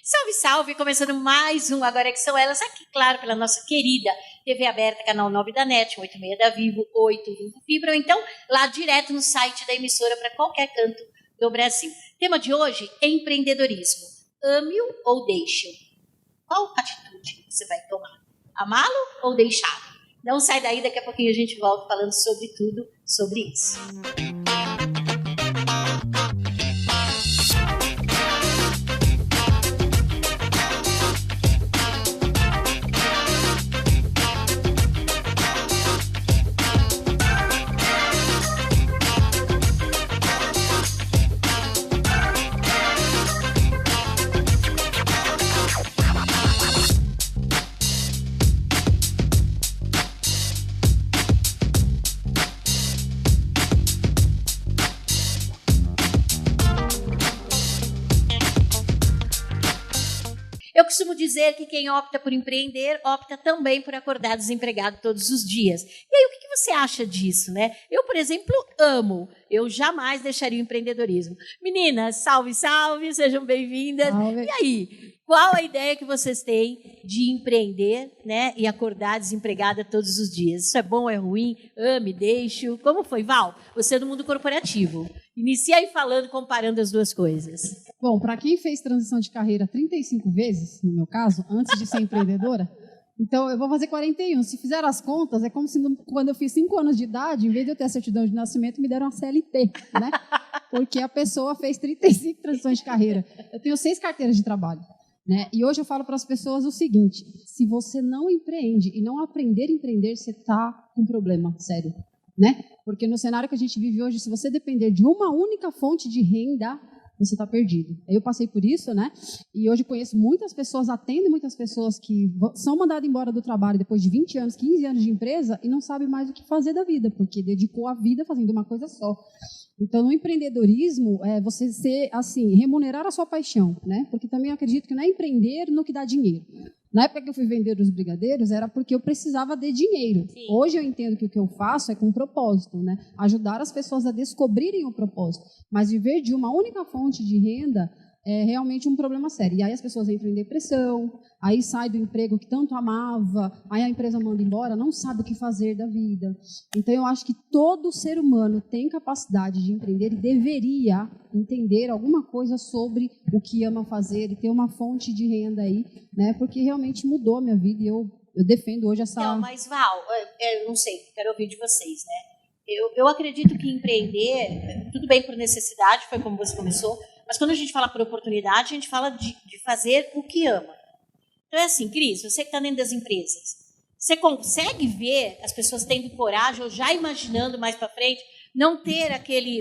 Salve, salve! Começando mais um Agora é que são elas, aqui, claro, pela nossa querida TV aberta, canal 9 da NET, 86 da Vivo, 8 Vivo Fibra, ou então lá direto no site da emissora para qualquer canto do Brasil. Tema de hoje, empreendedorismo. Ame-o ou deixe-o? Qual atitude você vai tomar? Amá-lo ou deixá-lo? Não sai daí, daqui a pouquinho a gente volta falando sobre tudo, sobre isso. Eu costumo dizer que quem opta por empreender, opta também por acordar desempregado todos os dias. E aí, o que você acha disso, né? Eu, por exemplo, amo. Eu jamais deixaria o empreendedorismo. Meninas, salve, salve, sejam bem-vindas. Salve. E aí, qual a ideia que vocês têm de empreender, né, e acordar desempregada todos os dias? Isso é bom, é ruim? Ame, deixe-o. Como foi, Val? Você é do mundo corporativo. Inicia aí falando, comparando as duas coisas. Bom, para quem fez transição de carreira 35 vezes, no meu caso, antes de ser empreendedora, então eu vou fazer 41. Se fizer as contas, é como se quando eu fiz 5 anos de idade, em vez de eu ter a certidão de nascimento, me deram uma CLT, né? Porque a pessoa fez 35 transições de carreira. Eu tenho 6 carteiras de trabalho, né? E hoje eu falo para as pessoas o seguinte: se você não empreende e não aprender a empreender, você está com um problema sério, né? Porque no cenário que a gente vive hoje, se você depender de uma única fonte de renda, você está perdido. Eu passei por isso, né? E hoje conheço muitas pessoas, atendo muitas pessoas que são mandadas embora do trabalho depois de 20 anos, 15 anos de empresa e não sabem mais o que fazer da vida, porque dedicou a vida fazendo uma coisa só. Então, no empreendedorismo, é você ser, assim, remunerar a sua paixão, né? Porque também eu acredito que não é empreender no que dá dinheiro. Na época que eu fui vender os brigadeiros, era porque eu precisava de dinheiro. Sim. Hoje eu entendo que o que eu faço é com propósito, né? Ajudar as pessoas a descobrirem o propósito. Mas viver de uma única fonte de renda é realmente um problema sério. E aí as pessoas entram em depressão, aí sai do emprego que tanto amava, aí a empresa manda embora, não sabe o que fazer da vida. Então eu acho que todo ser humano tem capacidade de empreender e deveria entender alguma coisa sobre o que ama fazer e ter uma fonte de renda aí, né? Porque realmente mudou a minha vida e eu defendo hoje essa... Não, mas Val, eu não sei, quero ouvir de vocês, né? Eu acredito que empreender, tudo bem por necessidade, foi como você começou, mas quando a gente fala por oportunidade, a gente fala de fazer o que ama. Então é assim, Cris, você que está dentro das empresas, você consegue ver as pessoas tendo coragem ou já imaginando mais para frente, não ter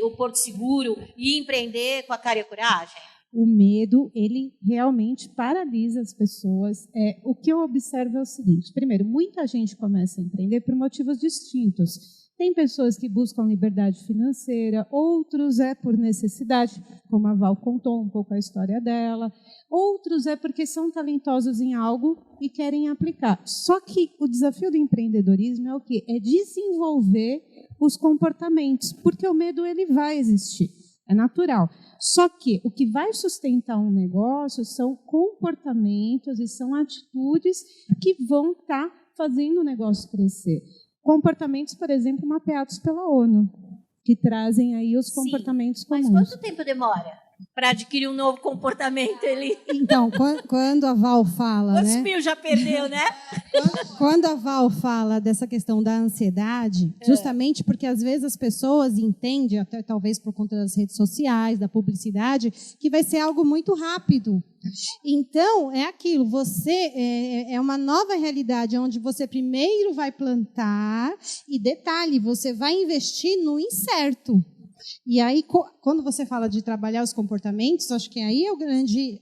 o porto seguro e empreender com a cara e a coragem? O medo, ele realmente paralisa as pessoas. O que eu observo é o seguinte: primeiro, muita gente começa a empreender por motivos distintos. Tem pessoas que buscam liberdade financeira, outros é por necessidade, como a Val contou um pouco a história dela, outros é porque são talentosos em algo e querem aplicar. Só que o desafio do empreendedorismo é o quê? É desenvolver os comportamentos, porque o medo ele vai existir, é natural. Só que o que vai sustentar um negócio são comportamentos e são atitudes que vão estar fazendo o negócio crescer. Comportamentos, por exemplo, mapeados pela ONU, que trazem aí os comportamentos comuns. Mas quanto tempo demora para adquirir um novo comportamento? Então, quando a Val fala... Quantos mil já perdeu, né? Quando a Val fala dessa questão da ansiedade, justamente porque às vezes as pessoas entendem, até talvez por conta das redes sociais, da publicidade, que vai ser algo muito rápido. Então, é aquilo, é uma nova realidade, onde você primeiro vai plantar e, detalhe, você vai investir no incerto. E aí, quando você fala de trabalhar os comportamentos, acho que aí é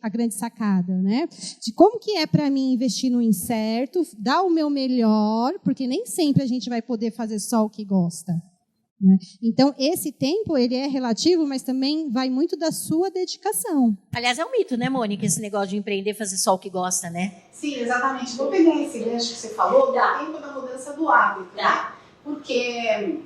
a grande sacada, né? De como que é para mim investir no incerto, dar o meu melhor, porque nem sempre a gente vai poder fazer só o que gosta. Né? Então, esse tempo, ele é relativo, mas também vai muito da sua dedicação. Aliás, é um mito, né, Mônica, esse negócio de empreender, fazer só o que gosta, né? Sim, exatamente. Vou pegar esse gancho que você falou do tempo da mudança do hábito, né? Porque,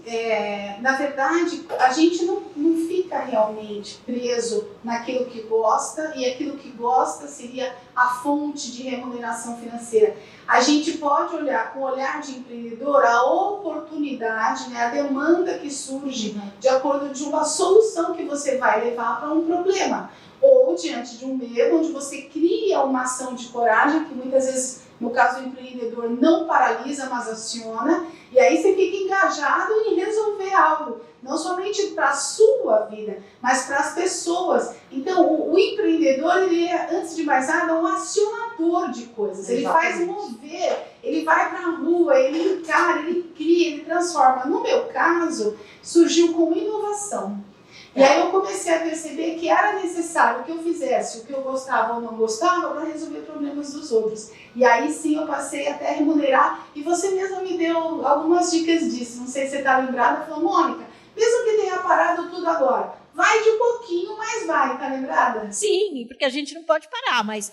na verdade, a gente não fica realmente preso naquilo que gosta, e aquilo que gosta seria a fonte de remuneração financeira. A gente pode olhar com o olhar de empreendedor a oportunidade, né, a demanda que surge de acordo de uma solução que você vai levar para um problema. Ou diante de um medo, onde você cria uma ação de coragem, que muitas vezes, no caso do empreendedor, não paralisa, mas aciona, e aí você fica engajado em resolver algo, não somente para a sua vida, mas para as pessoas. Então, o empreendedor, ele é, antes de mais nada, um acionador de coisas. Ele faz mover, ele vai para a rua, ele encara, ele cria, ele transforma. No meu caso, surgiu com inovação. E aí eu comecei a perceber que era necessário que eu fizesse o que eu gostava ou não gostava para resolver problemas dos outros. E aí sim eu passei até a remunerar, e você mesma me deu algumas dicas disso. Não sei se você está lembrada, falou, Mônica, mesmo que tenha parado tudo agora, vai de pouquinho, mas vai, tá lembrada? Sim, porque a gente não pode parar, mas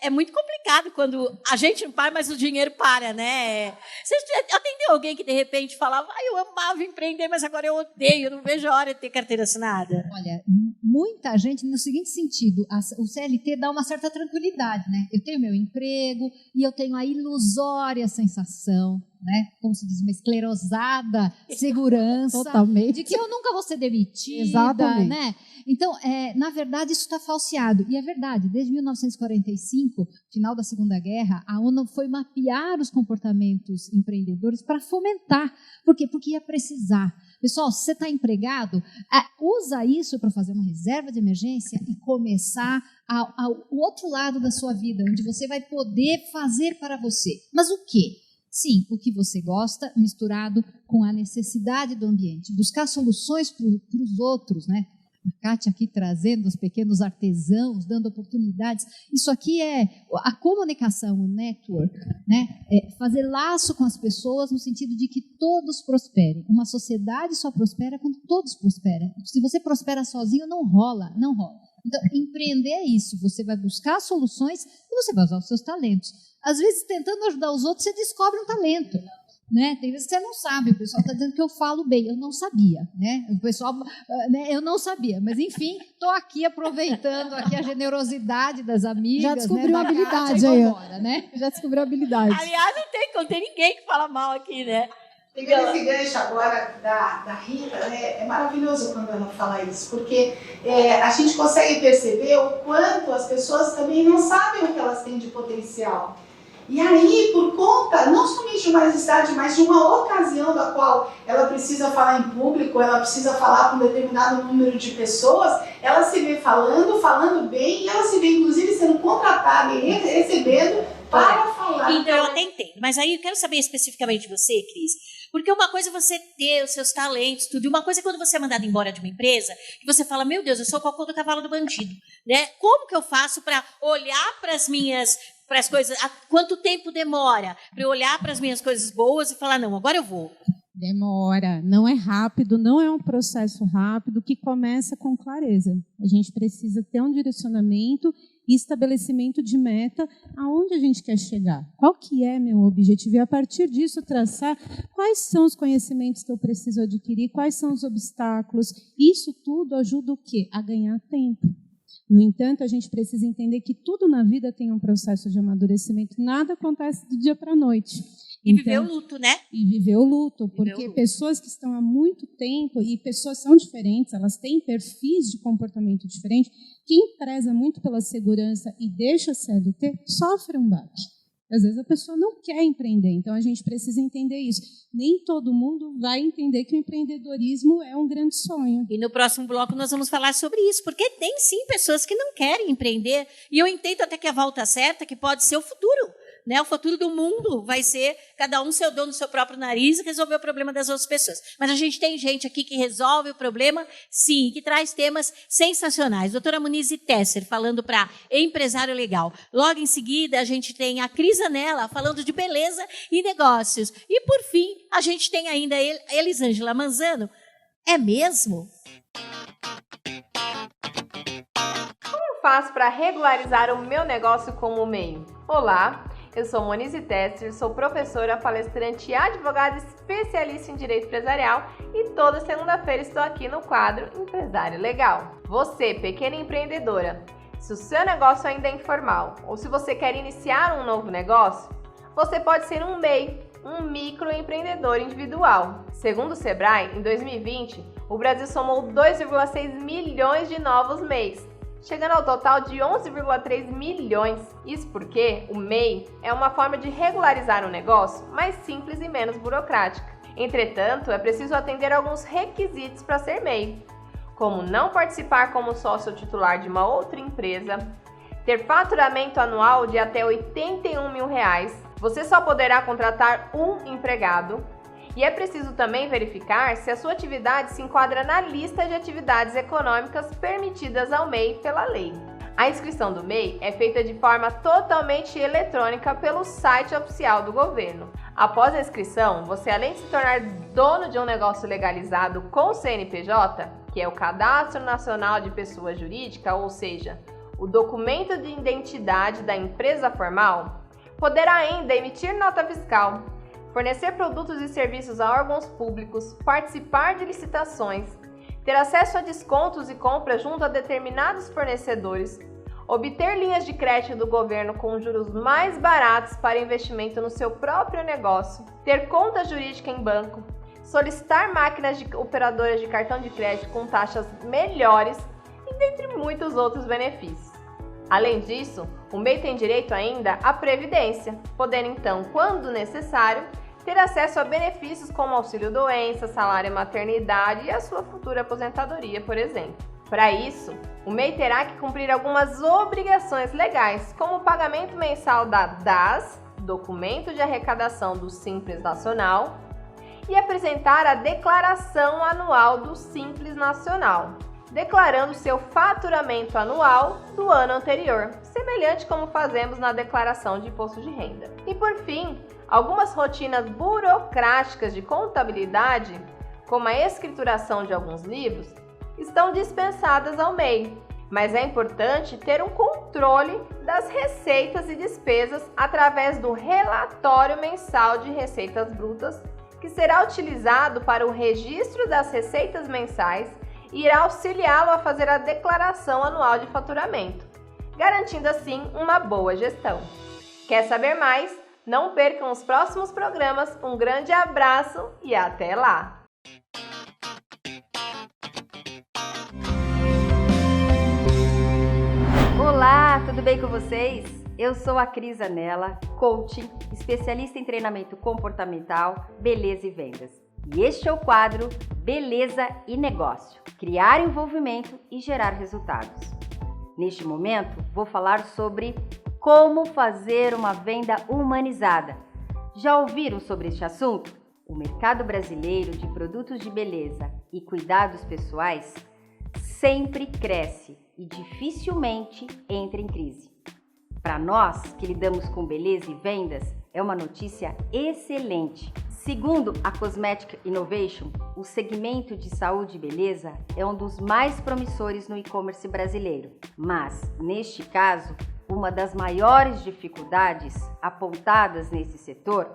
é muito complicado quando a gente não para, mas o dinheiro para, né? Você atendeu alguém que de repente falava, eu amava empreender, mas agora eu odeio, eu não vejo a hora de ter carteira assinada? Olha, muita gente no seguinte sentido, o CLT dá uma certa tranquilidade, né? Eu tenho meu emprego e eu tenho a ilusória sensação, né? Como se diz, uma esclerosada segurança Totalmente. de que eu nunca vou ser demitida, Exatamente. né? Então, na verdade, isso está falseado. E é verdade, desde 1945, final da Segunda Guerra, a ONU foi mapear os comportamentos empreendedores para fomentar. Por quê? Porque ia precisar. Pessoal, se você está empregado, usa isso para fazer uma reserva de emergência e começar ao outro lado da sua vida, onde você vai poder fazer para você. Mas o quê? Sim, o que você gosta, misturado com a necessidade do ambiente. Buscar soluções para os outros, né? A Kátia aqui trazendo os pequenos artesãos, dando oportunidades. Isso aqui é a comunicação, o network, né? Fazer laço com as pessoas no sentido de que todos prosperem. Uma sociedade só prospera quando todos prosperam. Se você prospera sozinho, não rola, não rola. Então, empreender é isso. Você vai buscar soluções e você vai usar os seus talentos. Às vezes, tentando ajudar os outros, você descobre um talento. Né? Tem vezes que você não sabe, o pessoal está dizendo que eu falo bem, eu não sabia, né? O pessoal, né? Eu não sabia, mas enfim, estou aqui aproveitando aqui a generosidade das amigas, Já descobriu né, a habilidade Kátia, aí, embora, né? Já descobriu a habilidade. Aliás, não tem ninguém que fala mal aqui, né? Pegando esse gancho agora da Rita, né, é maravilhoso quando ela fala isso, porque a gente consegue perceber o quanto as pessoas também não sabem o que elas têm de potencial. E aí, por conta, não somente de uma necessidade, mas de uma ocasião da qual ela precisa falar em público, ela precisa falar com um determinado número de pessoas, ela se vê falando bem, e ela se vê, inclusive, sendo contratada e recebendo para falar. Então, eu até entendo. Mas aí eu quero saber especificamente de você, Cris. Porque uma coisa é você ter os seus talentos, tudo. E uma coisa é quando você é mandado embora de uma empresa, que você fala, meu Deus, eu sou o cocô do cavalo do bandido. Né? Como que eu faço para olhar para as coisas, quanto tempo demora para eu olhar para as minhas coisas boas e falar, não, agora eu vou? Demora, não é rápido, não é um processo rápido que começa com clareza. A gente precisa ter um direcionamento e estabelecimento de meta aonde a gente quer chegar. Qual que é meu objetivo? E a partir disso traçar quais são os conhecimentos que eu preciso adquirir, quais são os obstáculos. Isso tudo ajuda o quê? A ganhar tempo. No entanto, a gente precisa entender que tudo na vida tem um processo de amadurecimento. Nada acontece do dia para a noite. E viver o luto, né? E viver o luto, porque pessoas que estão há muito tempo, e pessoas são diferentes, elas têm perfis de comportamento diferente, quem preza muito pela segurança e deixa a CLT, sofre um baque. Às vezes a pessoa não quer empreender, então a gente precisa entender isso. Nem todo mundo vai entender que o empreendedorismo é um grande sonho. E no próximo bloco nós vamos falar sobre isso, porque tem sim pessoas que não querem empreender, e eu entendo até que a volta certa, que pode ser o futuro. Né? O futuro do mundo vai ser cada um ser o dono do seu próprio nariz e resolver o problema das outras pessoas. Mas a gente tem gente aqui que resolve o problema, sim, que traz temas sensacionais. Doutora Munize Tesser falando para empresário legal. Logo em seguida, a gente tem a Cris Anella falando de beleza e negócios. E, por fim, a gente tem ainda a Elisângela Manzano. É mesmo? Como faço para regularizar o meu negócio como MEI? Olá! Eu sou Monize Tesser, sou professora, palestrante e advogada especialista em direito empresarial e toda segunda-feira estou aqui no quadro Empresário Legal. Você, pequena empreendedora, se o seu negócio ainda é informal ou se você quer iniciar um novo negócio, você pode ser um MEI, um microempreendedor individual. Segundo o Sebrae, em 2020, o Brasil somou 2,6 milhões de novos MEIs, chegando ao total de 11,3 milhões. Isso porque o MEI é uma forma de regularizar um negócio mais simples e menos burocrática. Entretanto, é preciso atender alguns requisitos para ser MEI, como não participar como sócio titular de uma outra empresa, ter faturamento anual de até R$ 81 mil, você só poderá contratar um empregado, e é preciso também verificar se a sua atividade se enquadra na lista de atividades econômicas permitidas ao MEI pela lei. A inscrição do MEI é feita de forma totalmente eletrônica pelo site oficial do governo. Após a inscrição, você, além de se tornar dono de um negócio legalizado com o CNPJ, que é o Cadastro Nacional de Pessoa Jurídica, ou seja, o documento de identidade da empresa formal, poderá ainda emitir nota fiscal, fornecer produtos e serviços a órgãos públicos, participar de licitações, ter acesso a descontos e compras junto a determinados fornecedores, obter linhas de crédito do governo com juros mais baratos para investimento no seu próprio negócio, ter conta jurídica em banco, solicitar máquinas de operadoras de cartão de crédito com taxas melhores e dentre muitos outros benefícios. Além disso, o MEI tem direito ainda à previdência, podendo então, quando necessário, ter acesso a benefícios como auxílio-doença, salário maternidade e a sua futura aposentadoria, por exemplo. Para isso, o MEI terá que cumprir algumas obrigações legais, como o pagamento mensal da DAS, documento de arrecadação do Simples Nacional, e apresentar a declaração anual do Simples Nacional, declarando seu faturamento anual do ano anterior, semelhante como fazemos na declaração de imposto de renda. E por fim, algumas rotinas burocráticas de contabilidade, como a escrituração de alguns livros, estão dispensadas ao MEI, mas é importante ter um controle das receitas e despesas através do relatório mensal de receitas brutas, que será utilizado para o registro das receitas mensais e irá auxiliá-lo a fazer a declaração anual de faturamento, garantindo assim uma boa gestão. Quer saber mais? Não percam os próximos programas. Um grande abraço e até lá! Olá, tudo bem com vocês? Eu sou a Cris Anella, coaching, especialista em treinamento comportamental, beleza e vendas. E este é o quadro Beleza e Negócio, criar envolvimento e gerar resultados. Neste momento, vou falar sobre como fazer uma venda humanizada. Já ouviram sobre este assunto? O mercado brasileiro de produtos de beleza e cuidados pessoais sempre cresce e dificilmente entra em crise. Para nós que lidamos com beleza e vendas, é uma notícia excelente. Segundo a Cosmetic Innovation, o segmento de saúde e beleza é um dos mais promissores no e-commerce brasileiro. Mas, neste caso, uma das maiores dificuldades apontadas nesse setor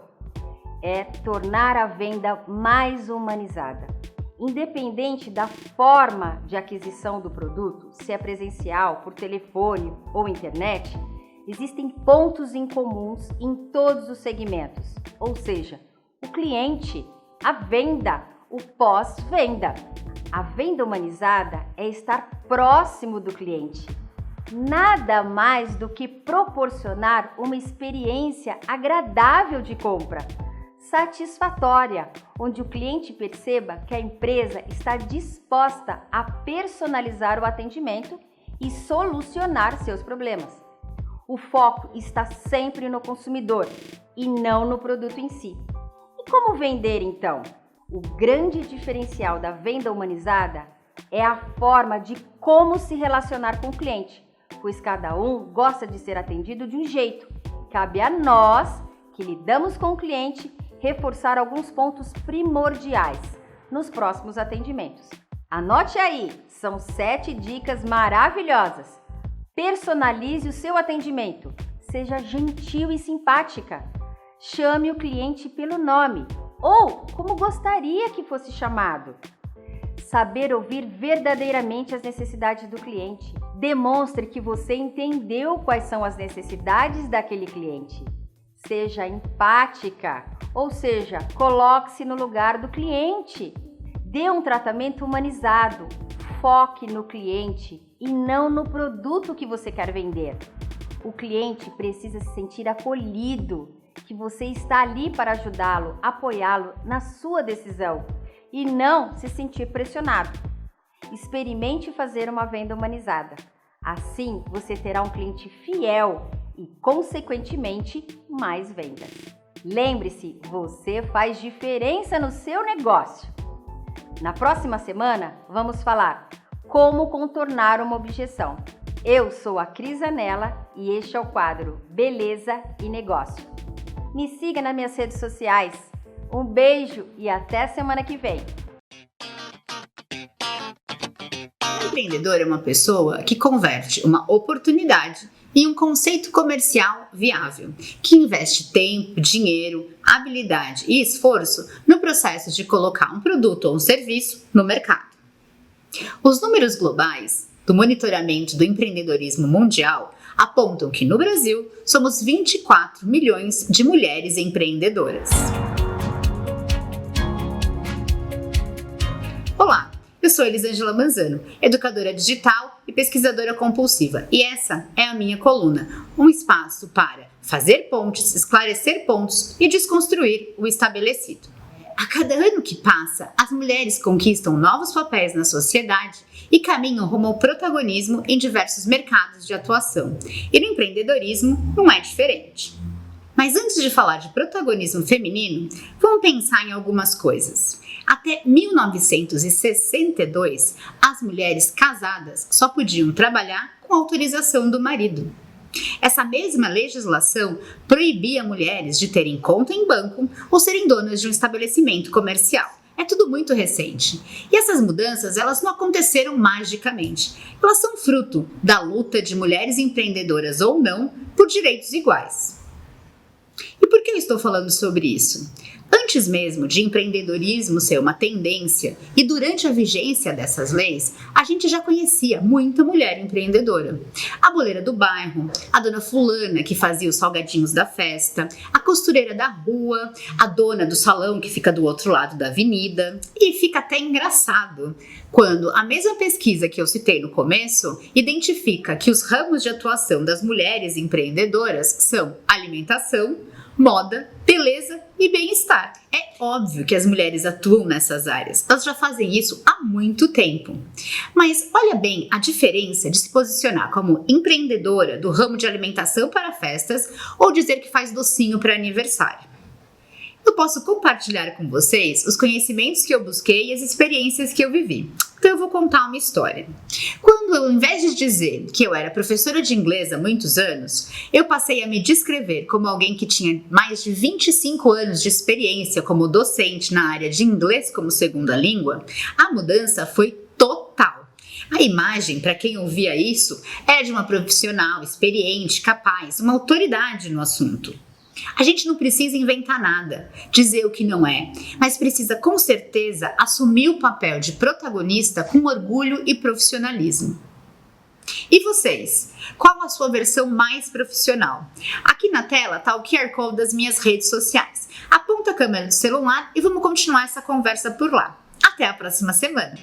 é tornar a venda mais humanizada. Independente da forma de aquisição do produto, se é presencial, por telefone ou internet, existem pontos em comuns em todos os segmentos, ou seja, o cliente, a venda, o pós-venda. A venda humanizada é estar próximo do cliente. Nada mais do que proporcionar uma experiência agradável de compra, satisfatória, onde o cliente perceba que a empresa está disposta a personalizar o atendimento e solucionar seus problemas. O foco está sempre no consumidor e não no produto em si. E como vender então? O grande diferencial da venda humanizada é a forma de como se relacionar com o cliente, pois cada um gosta de ser atendido de um jeito. Cabe a nós, que lidamos com o cliente, reforçar alguns pontos primordiais nos próximos atendimentos. Anote aí, são 7 dicas maravilhosas. Personalize o seu atendimento. Seja gentil e simpática. Chame o cliente pelo nome ou como gostaria que fosse chamado. Saber ouvir verdadeiramente as necessidades do cliente. Demonstre que você entendeu quais são as necessidades daquele cliente. Seja empática, ou seja, coloque-se no lugar do cliente. Dê um tratamento humanizado. Foque no cliente e não no produto que você quer vender. O cliente precisa se sentir acolhido, que você está ali para ajudá-lo, apoiá-lo na sua decisão e não se sentir pressionado. Experimente fazer uma venda humanizada. Assim, você terá um cliente fiel e, consequentemente, mais vendas. Lembre-se, você faz diferença no seu negócio. Na próxima semana, vamos falar como contornar uma objeção. Eu sou a Cris Anella e este é o quadro Beleza e Negócio. Me siga nas minhas redes sociais. Um beijo e até semana que vem. Um empreendedor é uma pessoa que converte uma oportunidade em um conceito comercial viável, que investe tempo, dinheiro, habilidade e esforço no processo de colocar um produto ou um serviço no mercado. Os números globais do monitoramento do empreendedorismo mundial apontam que no Brasil somos 24 milhões de mulheres empreendedoras. Olá, eu sou Elisângela Manzano, educadora digital e pesquisadora compulsiva, e essa é a minha coluna, um espaço para fazer pontes, esclarecer pontos e desconstruir o estabelecido. A cada ano que passa, as mulheres conquistam novos papéis na sociedade e caminham rumo ao protagonismo em diversos mercados de atuação. E no empreendedorismo não é diferente. Mas antes de falar de protagonismo feminino, vamos pensar em algumas coisas. Até 1962, as mulheres casadas só podiam trabalhar com autorização do marido. Essa mesma legislação proibia mulheres de terem conta em banco ou serem donas de um estabelecimento comercial. É tudo muito recente. E essas mudanças, elas não aconteceram magicamente. Elas são fruto da luta de mulheres empreendedoras ou não por direitos iguais. E por que eu estou falando sobre isso? Antes mesmo de empreendedorismo ser uma tendência e durante a vigência dessas leis, a gente já conhecia muita mulher empreendedora. A boleira do bairro, a dona fulana que fazia os salgadinhos da festa, a costureira da rua, a dona do salão que fica do outro lado da avenida. E fica até engraçado quando a mesma pesquisa que eu citei no começo identifica que os ramos de atuação das mulheres empreendedoras são alimentação, moda, beleza e bem-estar. É óbvio que as mulheres atuam nessas áreas, elas já fazem isso há muito tempo. Mas olha bem a diferença de se posicionar como empreendedora do ramo de alimentação para festas ou dizer que faz docinho para aniversário. Eu posso compartilhar com vocês os conhecimentos que eu busquei e as experiências que eu vivi. Então eu vou contar uma história. Quando eu, ao invés de dizer que eu era professora de inglês há muitos anos, eu passei a me descrever como alguém que tinha mais de 25 anos de experiência como docente na área de inglês como segunda língua, a mudança foi total. A imagem, para quem ouvia isso, era de uma profissional experiente, capaz, uma autoridade no assunto. A gente não precisa inventar nada, dizer o que não é, mas precisa com certeza assumir o papel de protagonista com orgulho e profissionalismo. E vocês? Qual a sua versão mais profissional? Aqui na tela está o QR Code das minhas redes sociais. Aponta a câmera do celular e vamos continuar essa conversa por lá. Até a próxima semana!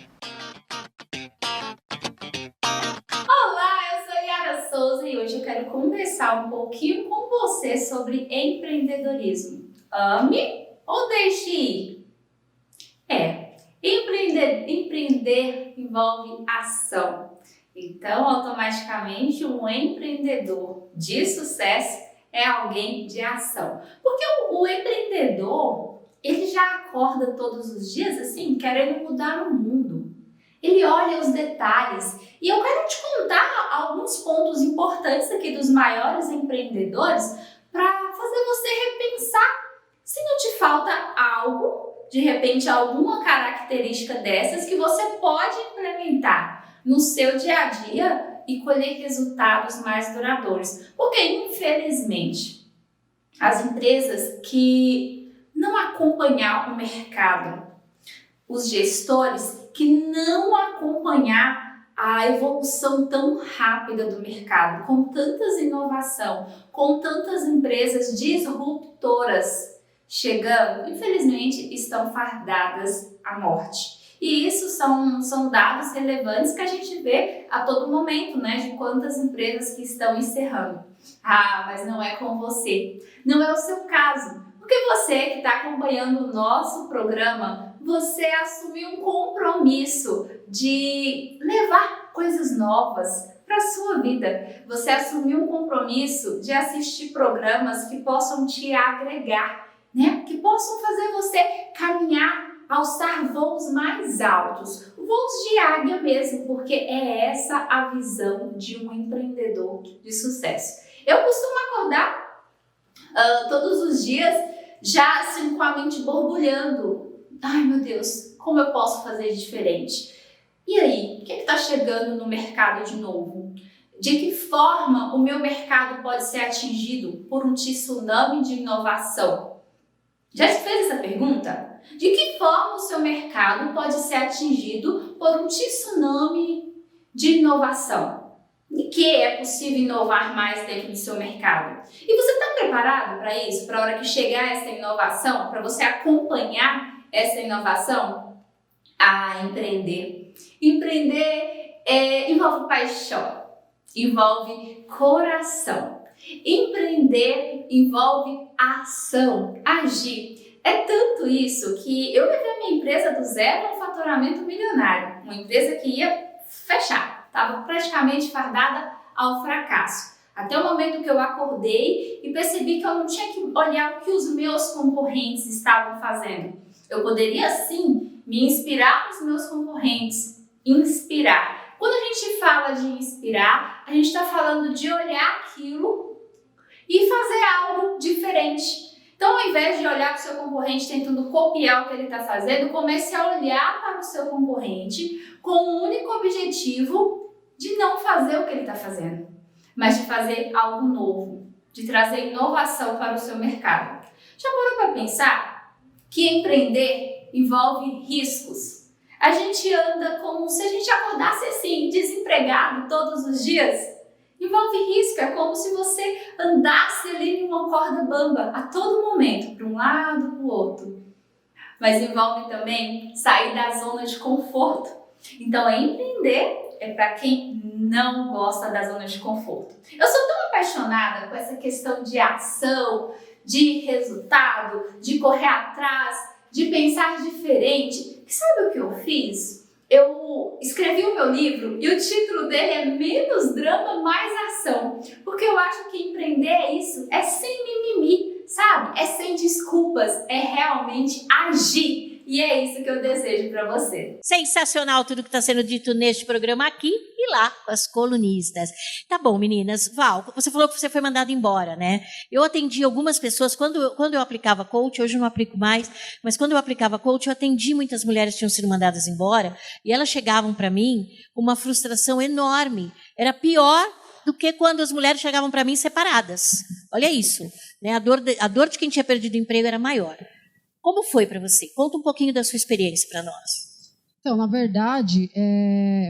Souza e hoje eu quero conversar um pouquinho com você sobre empreendedorismo. Ame ou deixe ir? Empreender envolve ação. Então, automaticamente, um empreendedor de sucesso é alguém de ação. Porque o empreendedor, ele já acorda todos os dias assim, querendo mudar o mundo. Ele olha os detalhes. E eu quero te contar alguns pontos importantes aqui dos maiores empreendedores para fazer você repensar se não te falta algo, de repente alguma característica dessas que você pode implementar no seu dia a dia e colher resultados mais duradouros. Porque, infelizmente, as empresas que não acompanhar o mercado, os gestores que não acompanhar a evolução tão rápida do mercado, com tantas inovações, com tantas empresas disruptoras chegando, infelizmente, estão fadadas à morte. E isso são dados relevantes que a gente vê a todo momento, né? De quantas empresas que estão encerrando. Ah, mas não é com você. Não é o seu caso. Porque você que está acompanhando o nosso programa, você assumiu um compromisso de levar coisas novas para a sua vida. Você assumiu um compromisso de assistir programas que possam te agregar, né? Que possam fazer você caminhar, alçar voos mais altos, voos de águia mesmo, porque é essa a visão de um empreendedor de sucesso. Eu costumo acordar todos os dias já assim com a mente borbulhando. Ai meu Deus, como eu posso fazer diferente? E aí, o que está chegando no mercado de novo? De que forma o meu mercado pode ser atingido por um tsunami de inovação? Já se fez essa pergunta? De que forma o seu mercado pode ser atingido por um tsunami de inovação? E que é possível inovar mais dentro do seu mercado? E você está preparado para isso? Para a hora que chegar essa inovação? Para você acompanhar essa inovação? Empreender. Empreender envolve paixão, envolve coração. Empreender envolve ação, agir. É tanto isso que eu levei a minha empresa do zero a um faturamento milionário. Uma empresa que ia fechar, estava praticamente fardada ao fracasso. Até o momento que eu acordei e percebi que eu não tinha que olhar o que os meus concorrentes estavam fazendo. Eu poderia sim me inspirar nos meus concorrentes, inspirar. Quando a gente fala de inspirar, a gente está falando de olhar aquilo e fazer algo diferente. Então, ao invés de olhar para o seu concorrente tentando copiar o que ele está fazendo, comece a olhar para o seu concorrente com o único objetivo de não fazer o que ele está fazendo, mas de fazer algo novo, de trazer inovação para o seu mercado. Já parou para pensar que empreender envolve riscos? A gente anda como se a gente acordasse assim, desempregado todos os dias. Envolve risco, é como se você andasse ali em uma corda bamba a todo momento, para um lado, para o outro. Mas envolve também sair da zona de conforto. Então, empreender é para quem não gosta da zona de conforto. Eu sou tão apaixonada com essa questão de ação, de resultado, de correr atrás, de pensar diferente. Que sabe o que eu fiz? Eu escrevi o meu livro e o título dele é Menos Drama, Mais Ação. Porque eu acho que empreender é isso, é sem mimimi, sabe? É sem desculpas, é realmente agir. E é isso que eu desejo para você. Sensacional tudo que está sendo dito neste programa aqui e lá com as colunistas. Tá bom, meninas. Val, você falou que você foi mandada embora, né? Eu atendi algumas pessoas, quando eu aplicava coach, hoje eu não aplico mais, mas quando eu aplicava coach, eu atendi muitas mulheres que tinham sido mandadas embora e elas chegavam para mim com uma frustração enorme. Era pior do que quando as mulheres chegavam para mim separadas. Olha isso, né? A dor de quem tinha perdido o emprego era maior. Como foi para você? Conta um pouquinho da sua experiência para nós. Então, na verdade,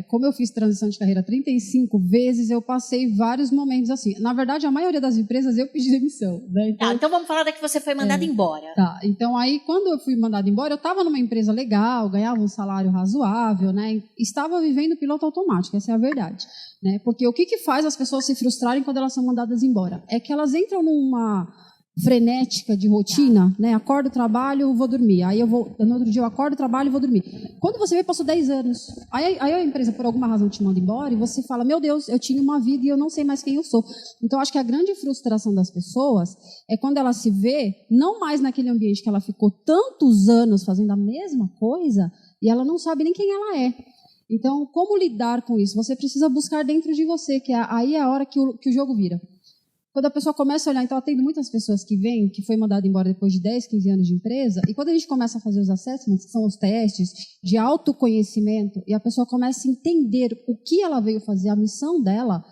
como eu fiz transição de carreira 35 vezes, eu passei vários momentos assim. Na verdade, a maioria das empresas eu pedi demissão. Né? Então vamos falar da que você foi mandada embora. Tá, então aí quando eu fui mandada embora, eu estava numa empresa legal, ganhava um salário razoável, né? Estava vivendo piloto automático, essa é a verdade. Né? Porque o que faz as pessoas se frustrarem quando elas são mandadas embora? É que elas entram numa frenética de rotina, né? Acordo, trabalho, vou dormir. Aí no outro dia eu acordo, trabalho e vou dormir. Quando você vê, passou 10 anos. Aí a empresa, por alguma razão, te manda embora e você fala, meu Deus, eu tinha uma vida e eu não sei mais quem eu sou. Então, acho que a grande frustração das pessoas é quando ela se vê, não mais naquele ambiente que ela ficou tantos anos fazendo a mesma coisa e ela não sabe nem quem ela é. Então, como lidar com isso? Você precisa buscar dentro de você, que aí é a hora que o jogo vira. Quando a pessoa começa a olhar, então eu atendo muitas pessoas que vêm, que foi mandada embora depois de 10, 15 anos de empresa, e quando a gente começa a fazer os assessments, que são os testes de autoconhecimento, e a pessoa começa a entender o que ela veio fazer, a missão dela,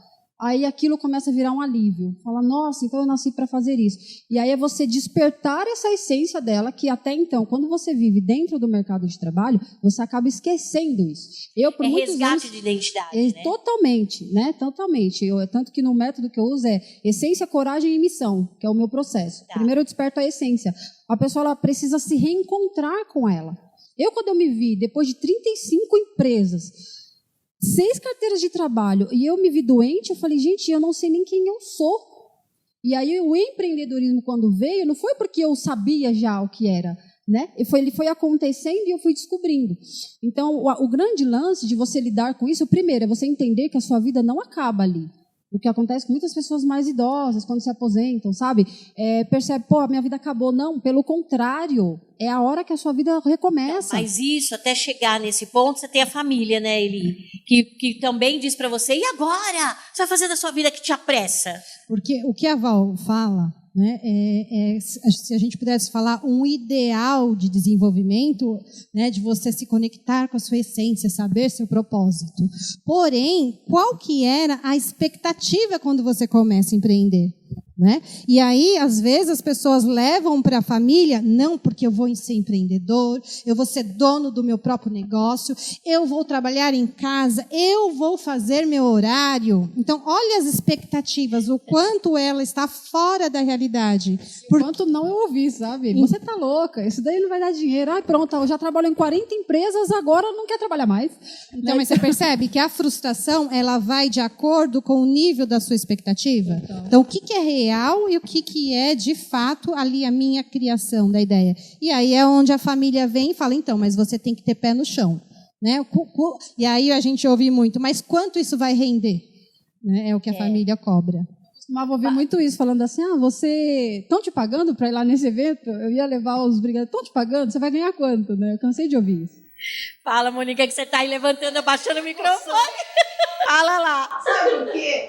aí aquilo começa a virar um alívio. Fala, nossa, então eu nasci para fazer isso. E aí é você despertar essa essência dela, que até então, quando você vive dentro do mercado de trabalho, você acaba esquecendo isso. Eu, por muitos resgate anos, de identidade, né? Totalmente, né? Totalmente. Tanto que no método que eu uso é essência, coragem e missão, que é o meu processo. Tá. Primeiro eu desperto a essência. A pessoa ela precisa se reencontrar com ela. Quando eu me vi, depois de 35 empresas, 6 carteiras de trabalho, e eu me vi doente, eu falei, gente, eu não sei nem quem eu sou. E aí o empreendedorismo, quando veio, não foi porque eu sabia já o que era, né? Ele foi acontecendo e eu fui descobrindo. Então, o grande lance de você lidar com isso, primeiro, é você entender que a sua vida não acaba ali. O que acontece com muitas pessoas mais idosas, quando se aposentam, sabe? Percebe, a minha vida acabou. Não, pelo contrário, é a hora que a sua vida recomeça. Mas isso, até chegar nesse ponto, você tem a família, né, Eli? Que também diz para você, e agora? Você vai fazer da sua vida que te apressa? Porque o que a Val fala, né, se a gente pudesse falar um ideal de desenvolvimento, né, de você se conectar com a sua essência, saber seu propósito. Porém, qual que era a expectativa quando você começa a empreender? Né? E aí, às vezes, as pessoas levam para a família, não porque eu vou ser empreendedor, eu vou ser dono do meu próprio negócio, eu vou trabalhar em casa, eu vou fazer meu horário. Então, olha as expectativas, o quanto ela está fora da realidade. Quanto não eu ouvi, sabe? Você tá louca, isso daí não vai dar dinheiro. Ai, pronto, eu já trabalho em 40 empresas, agora não quer trabalhar mais. Então, mas você percebe que a frustração, ela vai de acordo com o nível da sua expectativa? Então o que é real e o que é, de fato, ali a minha criação da ideia. E aí é onde a família vem e fala, então, mas você tem que ter pé no chão. Né? E aí a gente ouve muito, mas quanto isso vai render? Né? É o que a família cobra. Costumava ouvir muito isso, falando assim, estão te pagando para ir lá nesse evento? Eu ia levar os brigadeiros, estão te pagando? Você vai ganhar quanto? Né? Eu cansei de ouvir isso. Fala, Mônica, que você está aí levantando, abaixando o microfone. Fala lá. Sabe por quê?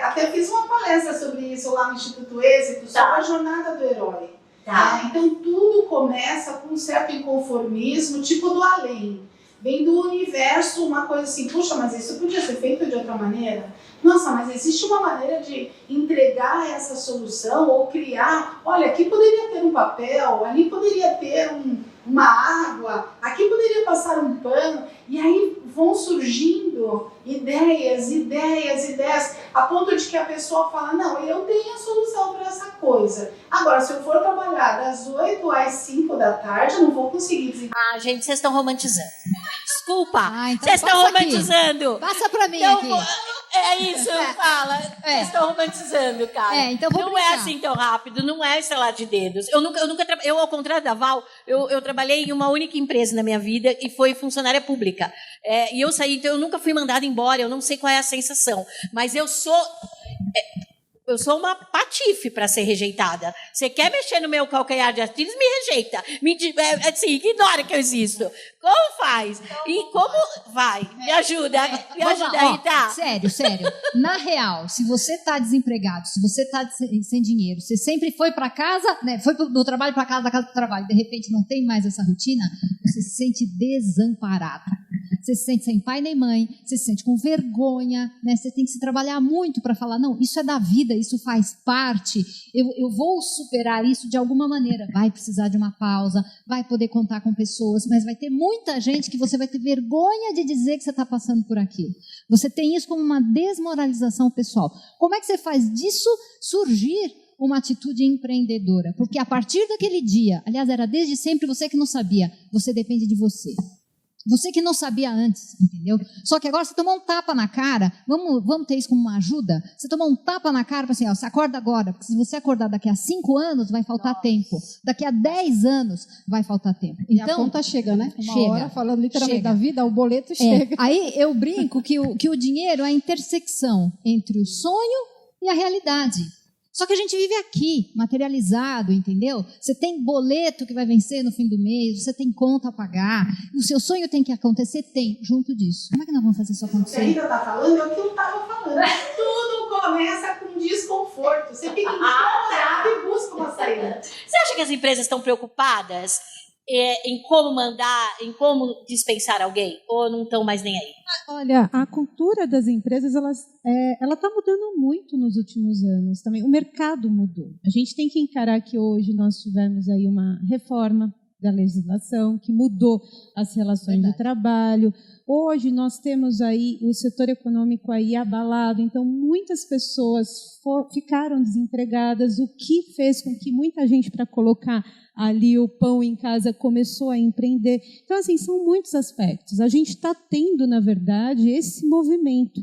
Até fiz uma palestra sobre isso lá no Instituto Êxito, sobre a jornada do herói. Tá. Então, tudo começa com um certo inconformismo, tipo do além. Vem do universo uma coisa assim, puxa, mas isso podia ser feito de outra maneira? Nossa, mas existe uma maneira de entregar essa solução ou criar, olha, aqui poderia ter um papel, ali poderia ter uma água, aqui poderia passar um pano, e aí vão surgindo ideias, a ponto de que a pessoa fala, não, eu tenho a solução para essa coisa. Agora, se eu for trabalhar das 8 às 5 da tarde, eu não vou conseguir desenvolver. Gente, vocês estão romantizando. Desculpa, então vocês estão romantizando. Passa para mim então, aqui. É isso, fala. Vocês estão romantizando, cara. Então vou não brincar. É assim tão rápido, não é estalar de dedos. Eu ao contrário da Val, eu trabalhei em uma única empresa na minha vida e foi funcionária pública. E eu saí, então eu nunca fui mandada embora, eu não sei qual é a sensação. Mas eu sou uma patife para ser rejeitada. Você quer mexer no meu calcanhar de Aquiles, me rejeita. Assim, ignora que eu existo. Como faz? E como vai? Me ajuda. Me ajuda aí, tá? Sério. Na real, se você está desempregado, se você está sem dinheiro, você sempre foi para casa, né? Foi do trabalho para casa, da casa para o trabalho, de repente não tem mais essa rotina, você se sente desamparado. Você se sente sem pai nem mãe, você se sente com vergonha, né? Você tem que se trabalhar muito para falar, não, isso é da vida, isso faz parte, eu vou superar isso de alguma maneira. Vai precisar de uma pausa, vai poder contar com pessoas, mas vai ter muita gente que você vai ter vergonha de dizer que você está passando por aquilo. Você tem isso como uma desmoralização pessoal. Como é que você faz disso surgir uma atitude empreendedora? Porque a partir daquele dia, aliás, era desde sempre você que não sabia, você depende de você. Você que não sabia antes, entendeu? Só que agora você tomou um tapa na cara, vamos ter isso como uma ajuda? Você tomou um tapa na cara, assim, você acorda agora, porque se você acordar daqui a 5 anos, vai faltar tempo. Daqui a 10 anos, vai faltar tempo. Então, e a conta chega, né? Uma hora, falando literalmente da vida, o boleto chega. Aí eu brinco que o dinheiro é a intersecção entre o sonho e a realidade. Só que a gente vive aqui, materializado, entendeu? Você tem boleto que vai vencer no fim do mês, você tem conta a pagar, o seu sonho tem que acontecer? Tem, junto disso. Como é que nós vamos fazer isso acontecer? Você ainda está falando, é o que eu estava falando. Tudo começa com desconforto. Você fica incomodado e busca uma saída. Você acha que as empresas estão preocupadas em como mandar, em como dispensar alguém? Ou não estão mais nem aí? Olha, a cultura das empresas, ela está mudando muito nos últimos anos também. O mercado mudou. A gente tem que encarar que hoje nós tivemos aí uma reforma da legislação que mudou as relações de trabalho. Hoje nós temos aí o setor econômico aí abalado, então muitas pessoas ficaram desempregadas, o que fez com que muita gente, para colocar ali o pão em casa, começou a empreender. Então, assim, são muitos aspectos. A gente está tendo, na verdade, esse movimento.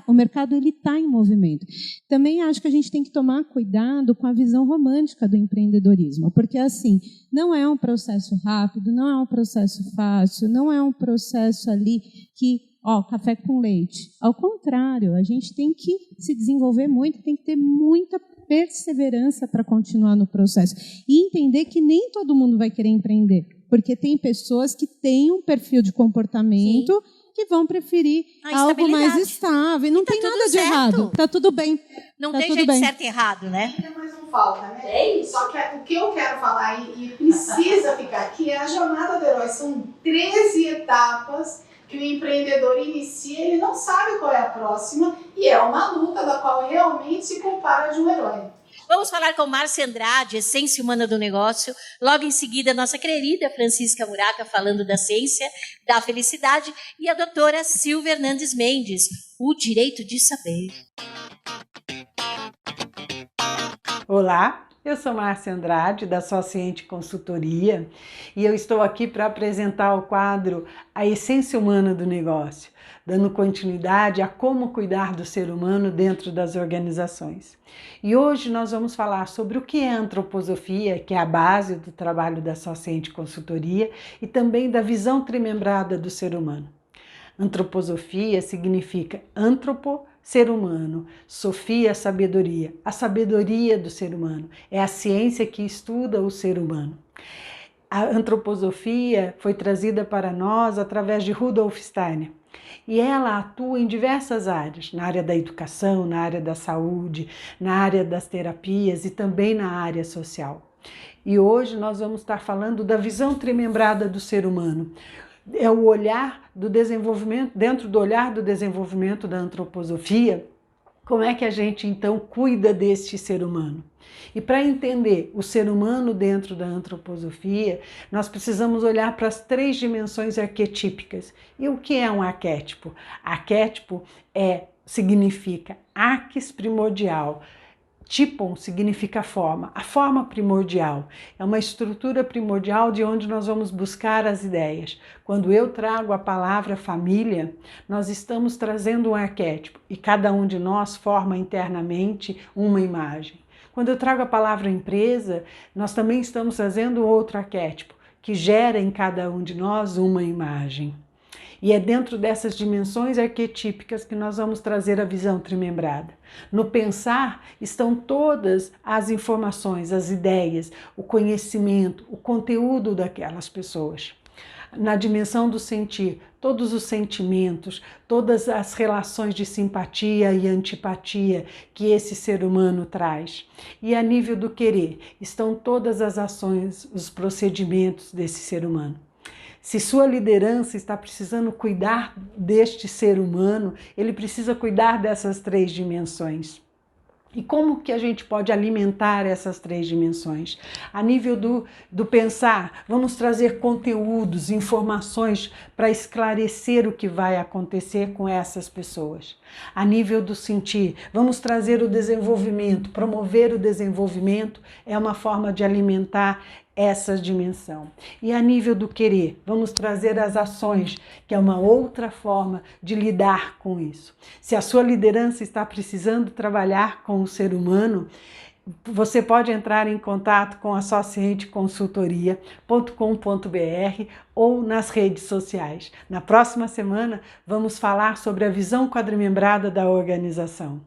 O mercado está em movimento. Também acho que a gente tem que tomar cuidado com a visão romântica do empreendedorismo, porque, assim, não é um processo rápido, não é um processo fácil, não é um processo ali que, café com leite. Ao contrário, a gente tem que se desenvolver muito, tem que ter muita perseverança para continuar no processo. E entender que nem todo mundo vai querer empreender, porque tem pessoas que têm um perfil de comportamento que vão preferir algo mais estável. Não tem nada de errado. Está tudo bem. Não tem jeito certo e errado, né? Mas não falta, né? É isso. Só que o que eu quero falar e precisa ficar aqui é a jornada do herói. São 13 etapas que o empreendedor inicia, ele não sabe qual é a próxima e é uma luta da qual realmente se compara de um herói. Vamos falar com Márcia Andrade, essência humana do negócio. Logo em seguida, nossa querida Francisca Muraca falando da ciência, da felicidade, e a doutora Silvia Hernandes Mendes, o direito de saber. Olá, eu sou Márcia Andrade, da Sociente Consultoria, e eu estou aqui para apresentar o quadro A Essência Humana do Negócio, dando continuidade a como cuidar do ser humano dentro das organizações. E hoje nós vamos falar sobre o que é antroposofia, que é a base do trabalho da Sociente Consultoria, e também da visão trimembrada do ser humano. Antroposofia significa antropo, ser humano, sofia, sabedoria. A sabedoria do ser humano é a ciência que estuda o ser humano. A antroposofia foi trazida para nós através de Rudolf Steiner. E ela atua em diversas áreas, na área da educação, na área da saúde, na área das terapias e também na área social. E hoje nós vamos estar falando da visão trimembrada do ser humano. É o olhar do desenvolvimento, dentro do olhar do desenvolvimento da antroposofia, como é que a gente então cuida deste ser humano. E para entender o ser humano dentro da antroposofia, nós precisamos olhar para as 3 dimensões arquetípicas. E o que é um arquétipo? Arquétipo significa arques primordial. Typon significa forma. A forma primordial é uma estrutura primordial de onde nós vamos buscar as ideias. Quando eu trago a palavra família, nós estamos trazendo um arquétipo e cada um de nós forma internamente uma imagem. Quando eu trago a palavra empresa, nós também estamos trazendo outro arquétipo que gera em cada um de nós uma imagem. E é dentro dessas dimensões arquetípicas que nós vamos trazer a visão trimembrada. No pensar estão todas as informações, as ideias, o conhecimento, o conteúdo daquelas pessoas. Na dimensão do sentir, todos os sentimentos, todas as relações de simpatia e antipatia que esse ser humano traz. E a nível do querer, estão todas as ações, os procedimentos desse ser humano. Se sua liderança está precisando cuidar deste ser humano, ele precisa cuidar dessas 3 dimensões. E como que a gente pode alimentar essas 3 dimensões? A nível do pensar, vamos trazer conteúdos, informações para esclarecer o que vai acontecer com essas pessoas. A nível do sentir, vamos trazer o desenvolvimento, promover o desenvolvimento é uma forma de alimentar essa dimensão. E a nível do querer, vamos trazer as ações, que é uma outra forma de lidar com isso. Se a sua liderança está precisando trabalhar com o ser humano, você pode entrar em contato com a socienteconsultoria.com.br ou nas redes sociais. Na próxima semana, vamos falar sobre a visão quadrimembrada da organização.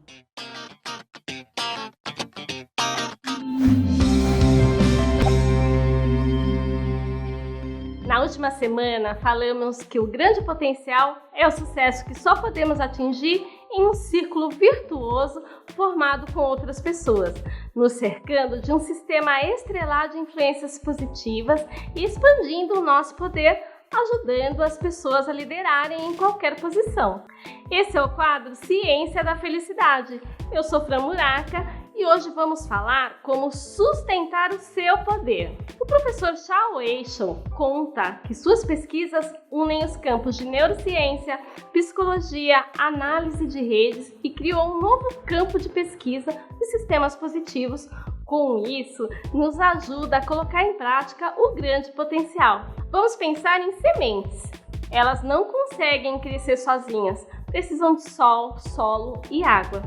Na última semana, falamos que o grande potencial é o sucesso que só podemos atingir em um círculo virtuoso formado com outras pessoas, nos cercando de um sistema estelar de influências positivas e expandindo o nosso poder, ajudando as pessoas a liderarem em qualquer posição. Esse é o quadro Ciência da Felicidade. Eu sou Fran Muraca e hoje vamos falar como sustentar o seu poder. O professor Shao Eixo conta que suas pesquisas unem os campos de neurociência, psicologia, análise de redes e criou um novo campo de pesquisa de sistemas positivos. Com isso, nos ajuda a colocar em prática o grande potencial. Vamos pensar em sementes. Elas não conseguem crescer sozinhas, precisam de sol, solo e água.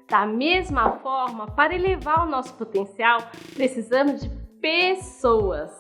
Da mesma forma, para elevar o nosso potencial, precisamos de pessoas.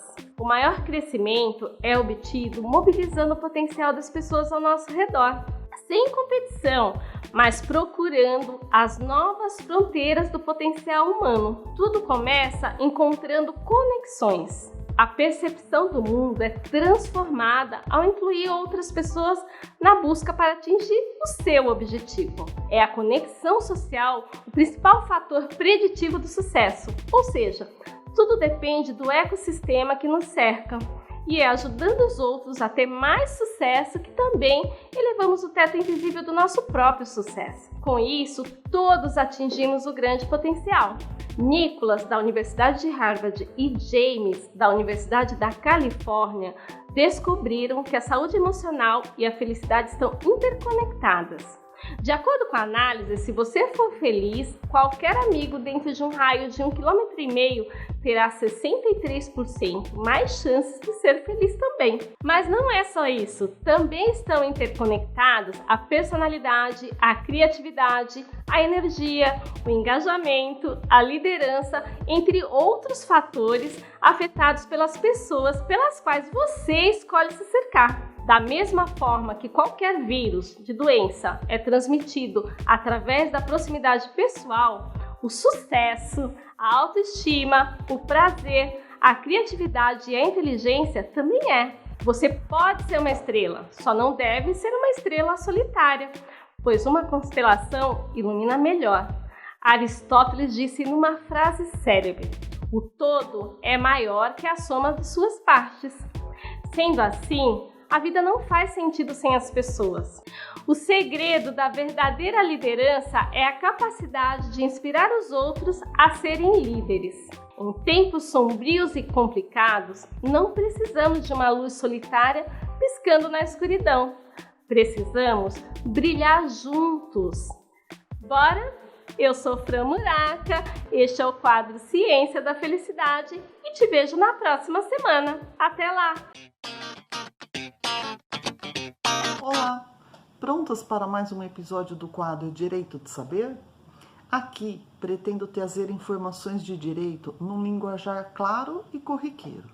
O maior crescimento é obtido mobilizando o potencial das pessoas ao nosso redor, sem competição, mas procurando as novas fronteiras do potencial humano. Tudo começa encontrando conexões. A percepção do mundo é transformada ao incluir outras pessoas na busca para atingir o seu objetivo. É a conexão social o principal fator preditivo do sucesso, ou seja, tudo depende do ecossistema que nos cerca. E é ajudando os outros a ter mais sucesso que também elevamos o teto invisível do nosso próprio sucesso. Com isso, todos atingimos o grande potencial. Nicholas, da Universidade de Harvard, e James, da Universidade da Califórnia, descobriram que a saúde emocional e a felicidade estão interconectadas. De acordo com a análise, se você for feliz, qualquer amigo dentro de um raio de 1,5 km terá 63% mais chances de ser feliz também. Mas não é só isso, também estão interconectados a personalidade, a criatividade, a energia, o engajamento, a liderança, entre outros fatores afetados pelas pessoas pelas quais você escolhe se cercar. Da mesma forma que qualquer vírus de doença é transmitido através da proximidade pessoal, o sucesso, a autoestima, o prazer, a criatividade e a inteligência também é. Você pode ser uma estrela, só não deve ser uma estrela solitária, pois uma constelação ilumina melhor. Aristóteles disse numa frase célebre: o todo é maior que a soma de suas partes. Sendo assim, a vida não faz sentido sem as pessoas. O segredo da verdadeira liderança é a capacidade de inspirar os outros a serem líderes. Em tempos sombrios e complicados, não precisamos de uma luz solitária piscando na escuridão. Precisamos brilhar juntos. Bora? Eu sou Fran Muraca, este é o quadro Ciência da Felicidade e te vejo na próxima semana. Até lá! Olá! Prontas para mais um episódio do quadro Direito de Saber? Aqui pretendo trazer informações de direito num linguajar claro e corriqueiro.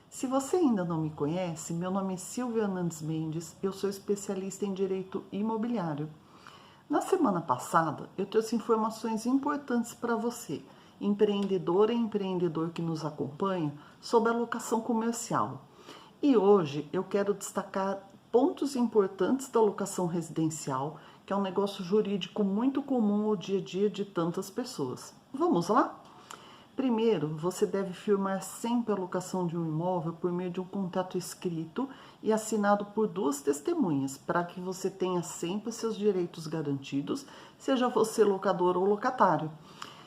Se você ainda não me conhece, meu nome é Silvia Hernandes Mendes, eu sou especialista em direito imobiliário. Na semana passada, eu trouxe informações importantes para você, empreendedora e empreendedor que nos acompanha, sobre a locação comercial. E hoje eu quero destacar pontos importantes da locação residencial, que é um negócio jurídico muito comum ao dia a dia de tantas pessoas. Vamos lá? Primeiro, você deve firmar sempre a locação de um imóvel por meio de um contrato escrito e assinado por 2 testemunhas, para que você tenha sempre seus direitos garantidos, seja você locador ou locatário.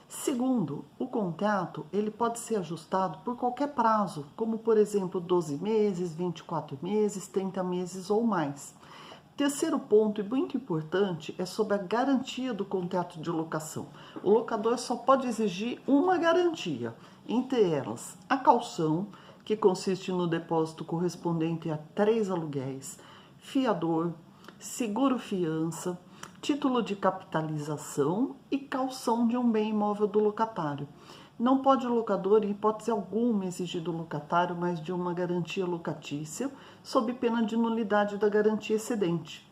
Segundo, o contrato ele pode ser ajustado por qualquer prazo, como por exemplo 12 meses, 24 meses, 30 meses ou mais. Terceiro ponto, e muito importante, é sobre a garantia do contrato de locação. O locador só pode exigir uma garantia, entre elas a caução, que consiste no depósito correspondente a 3 aluguéis, fiador, seguro-fiança, título de capitalização e caução de um bem imóvel do locatário. Não pode o locador, em hipótese alguma, exigir do locatário mais de uma garantia locatícia, sob pena de nulidade da garantia excedente.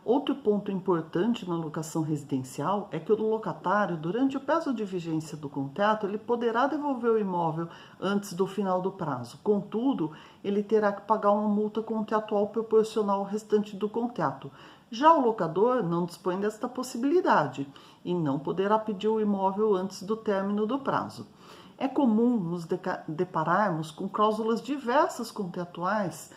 Outro ponto importante na locação residencial é que o locatário, durante o prazo de vigência do contrato, ele poderá devolver o imóvel antes do final do prazo. Contudo, ele terá que pagar uma multa contratual proporcional ao restante do contrato. Já o locador não dispõe desta possibilidade e não poderá pedir o imóvel antes do término do prazo. É comum nos depararmos com cláusulas diversas contratuais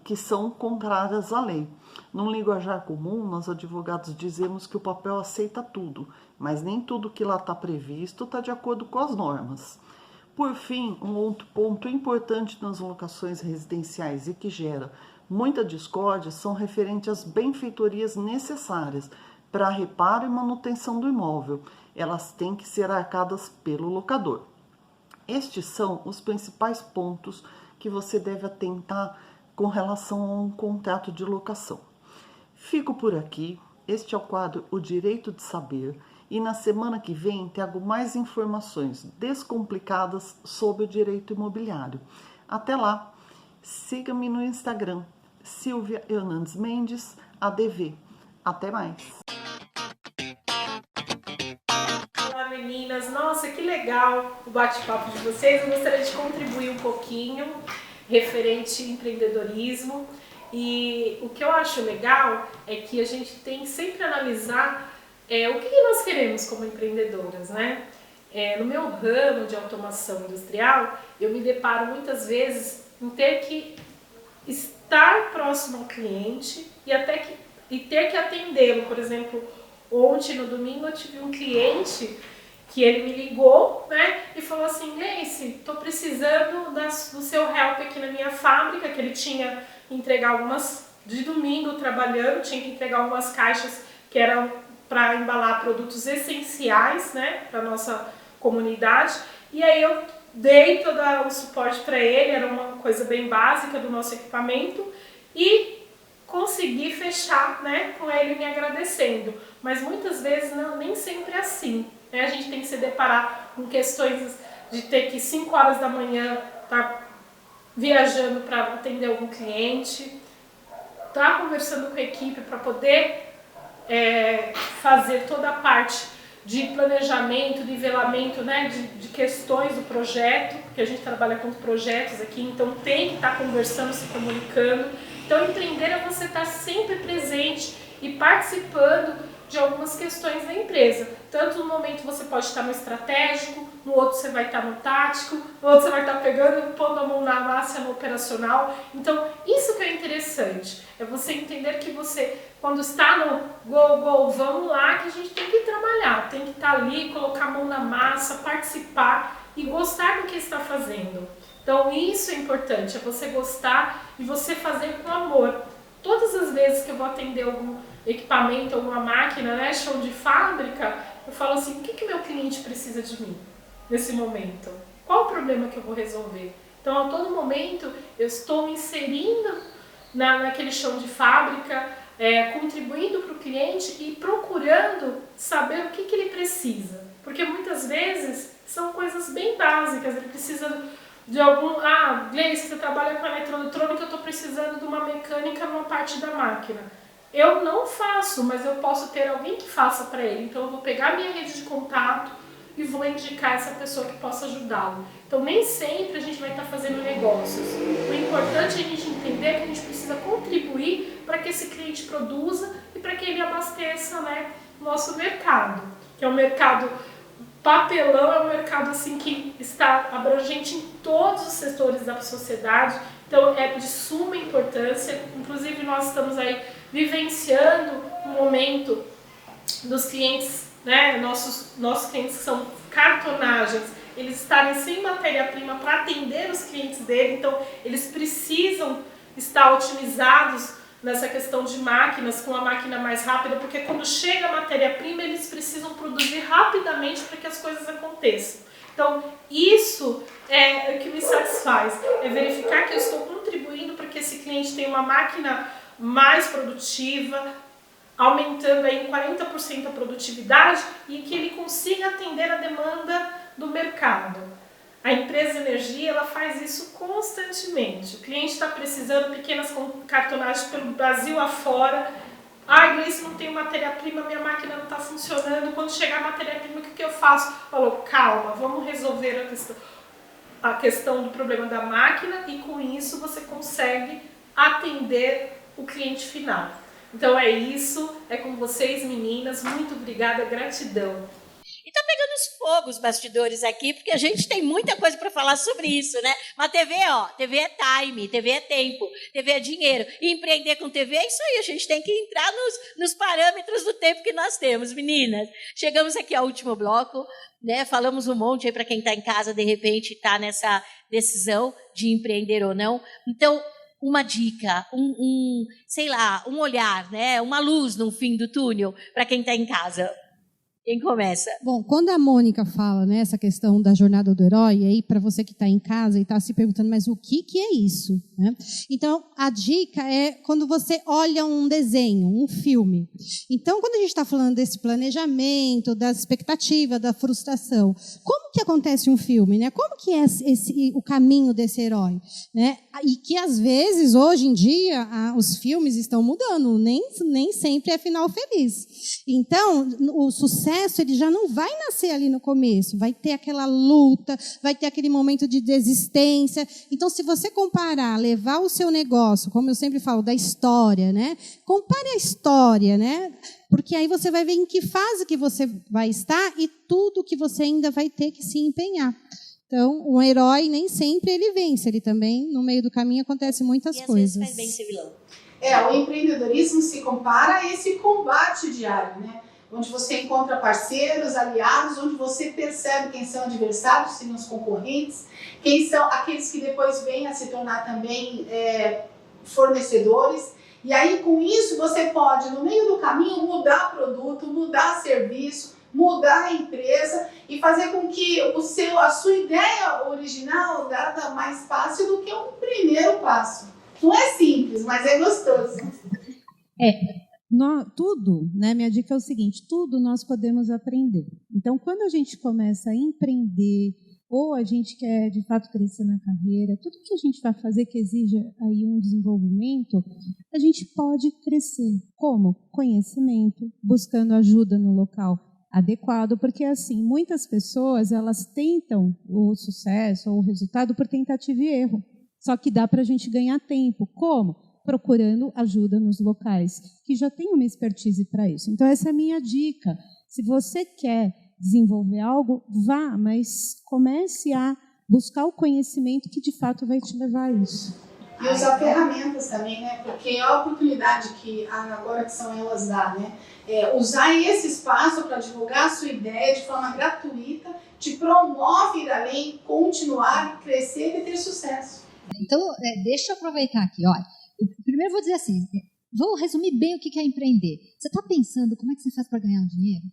que são contrárias à lei. Num linguajar comum, nós advogados dizemos que o papel aceita tudo, mas nem tudo que lá está previsto está de acordo com as normas. Por fim, um outro ponto importante nas locações residenciais e que gera muita discórdia são referentes às benfeitorias necessárias para reparo e manutenção do imóvel. Elas têm que ser arcadas pelo locador. Estes são os principais pontos que você deve atentar com relação a um contrato de locação. Fico por aqui. Este é o quadro O Direito de Saber. E na semana que vem trago mais informações descomplicadas sobre o direito imobiliário. Até lá! Siga-me no Instagram, Silvia Hernandes Mendes, ADV. Até mais! Olá meninas, nossa que legal o bate-papo de vocês. Eu gostaria de contribuir um pouquinho referente ao empreendedorismo. E o que eu acho legal é que a gente tem que sempre analisar o que nós queremos como empreendedoras, né? No meu ramo de automação industrial, eu me deparo muitas vezes em ter que estar próximo ao cliente e ter que atendê-lo. Por exemplo, ontem no domingo eu tive um cliente que ele me ligou, né, e falou assim: Gleice, estou precisando do seu help aqui na minha fábrica, que ele tinha que entregar algumas, de domingo trabalhando, tinha que entregar algumas caixas que eram para embalar produtos essenciais, né, para nossa comunidade. E aí eu dei todo o suporte para ele, era uma coisa bem básica do nosso equipamento, e consegui fechar, né, com ele me agradecendo. Mas muitas vezes nem sempre é assim, né? A gente tem que se deparar com questões de ter que 5 horas da manhã estar viajando para atender algum cliente, estar conversando com a equipe para poder fazer toda a parte de planejamento, nivelamento, né, de questões do projeto, porque a gente trabalha com projetos aqui, então tem que estar conversando, se comunicando. Então empreender é você estar sempre presente e participando de algumas questões da empresa. Tanto no momento você pode estar no estratégico, no outro você vai estar no tático, no outro você vai estar pegando, pondo a mão na massa, no operacional. Então isso que é interessante, é você entender que você, quando está no go, vamos lá, que a gente tem que trabalhar, tem que estar ali, colocar a mão na massa, participar e gostar do que está fazendo. Então isso é importante, é você gostar e você fazer com amor. Todas as vezes que eu vou atender algum equipamento, alguma máquina, né, show de fábrica, eu falo assim: o que meu cliente precisa de mim nesse momento? Qual o problema que eu vou resolver? Então a todo momento eu estou me inserindo naquele show de fábrica, contribuindo para o cliente e procurando saber o que ele precisa. Porque muitas vezes são coisas bem básicas, ele precisa de algum... Gleice, você trabalha com eletroeletrônica, eu estou precisando de uma mecânica numa parte da máquina. Eu não faço, mas eu posso ter alguém que faça para ele. Então eu vou pegar minha rede de contato e vou indicar essa pessoa que possa ajudá-lo. Então nem sempre a gente vai estar fazendo negócios. O importante é a gente entender que a gente precisa contribuir para que esse cliente produza e para que ele abasteça, né, o nosso mercado. Que é um mercado... Papelão é um mercado assim que está abrangente em todos os setores da sociedade, então é de suma importância. Inclusive nós estamos aí vivenciando um momento dos clientes, né, nossos clientes que são cartonagens, eles estarem sem matéria-prima para atender os clientes dele, então eles precisam estar otimizados nessa questão de máquinas, com a máquina mais rápida, porque quando chega a matéria-prima, eles precisam produzir rapidamente para que as coisas aconteçam. Então, isso é o que me satisfaz, é verificar que eu estou contribuindo para que esse cliente tenha uma máquina mais produtiva, aumentando aí em 40% a produtividade e que ele consiga atender a demanda do mercado. A empresa de energia, ela faz isso constantemente. O cliente está precisando de pequenas cartonagens pelo Brasil afora. Gleice, não tem matéria-prima, minha máquina não está funcionando. Quando chegar a matéria-prima, o que eu faço? Falou, calma, vamos resolver a questão do problema da máquina e com isso você consegue atender o cliente final. Então é isso, é com vocês, meninas. Muito obrigada, gratidão. E tá pegando fogo os bastidores aqui, porque a gente tem muita coisa para falar sobre isso, né? Mas TV, TV é time, TV é tempo, TV é dinheiro. E empreender com TV é isso aí, a gente tem que entrar nos parâmetros do tempo que nós temos, meninas. Chegamos aqui ao último bloco, né? Falamos um monte aí para quem está em casa, de repente está nessa decisão de empreender ou não. Então, uma dica, sei lá, um olhar, né? Uma luz no fim do túnel para quem está em casa. Quem começa? Bom, quando a Mônica fala, né, essa questão da jornada do herói, e aí para você que está em casa e está se perguntando, mas o que é isso? Né? Então, a dica é quando você olha um desenho, um filme. Então, quando a gente está falando desse planejamento, da expectativa, da frustração, como que acontece um filme? Né? Como que é o caminho desse herói? Né? E que, às vezes, hoje em dia, os filmes estão mudando, nem sempre é final feliz. Então, o sucesso ele já não vai nascer ali no começo, vai ter aquela luta, vai ter aquele momento de desistência. Então, se você comparar, levar o seu negócio, como eu sempre falo, da história, né? Compare a história, né? Porque aí você vai ver em que fase que você vai estar e tudo que você ainda vai ter que se empenhar. Então, um herói nem sempre ele vence, ele também, no meio do caminho, acontece muitas coisas. E às vezes faz bem ser vilão. O empreendedorismo se compara a esse combate diário, né? Onde você encontra parceiros, aliados, onde você percebe quem são adversários, quem são os concorrentes, quem são aqueles que depois vêm a se tornar também fornecedores. E aí, com isso, você pode, no meio do caminho, mudar produto, mudar serviço, mudar a empresa e fazer com que a sua ideia original dá mais fácil do que um primeiro passo. Não é simples, mas é gostoso. Tudo, né? Minha dica é o seguinte: tudo nós podemos aprender. Então, quando a gente começa a empreender ou a gente quer de fato crescer na carreira, tudo que a gente vai fazer que exija aí um desenvolvimento, a gente pode crescer. Como? Conhecimento, buscando ajuda no local adequado, porque assim, muitas pessoas elas tentam o sucesso ou o resultado por tentativa e erro. Só que dá para a gente ganhar tempo. Como? Procurando ajuda nos locais que já tem uma expertise para isso. Então, essa é a minha dica. Se você quer desenvolver algo, vá, mas comece a buscar o conhecimento que, de fato, vai te levar a isso. E usar ferramentas também, né? Porque é a oportunidade que agora que são elas dá, né? Usar esse espaço para divulgar a sua ideia de forma gratuita, te promove ir além, continuar, crescer e ter sucesso. Então, deixa eu aproveitar aqui, olha. Primeiro vou dizer assim, vou resumir bem o que é empreender. Você está pensando como é que você faz para ganhar um dinheiro?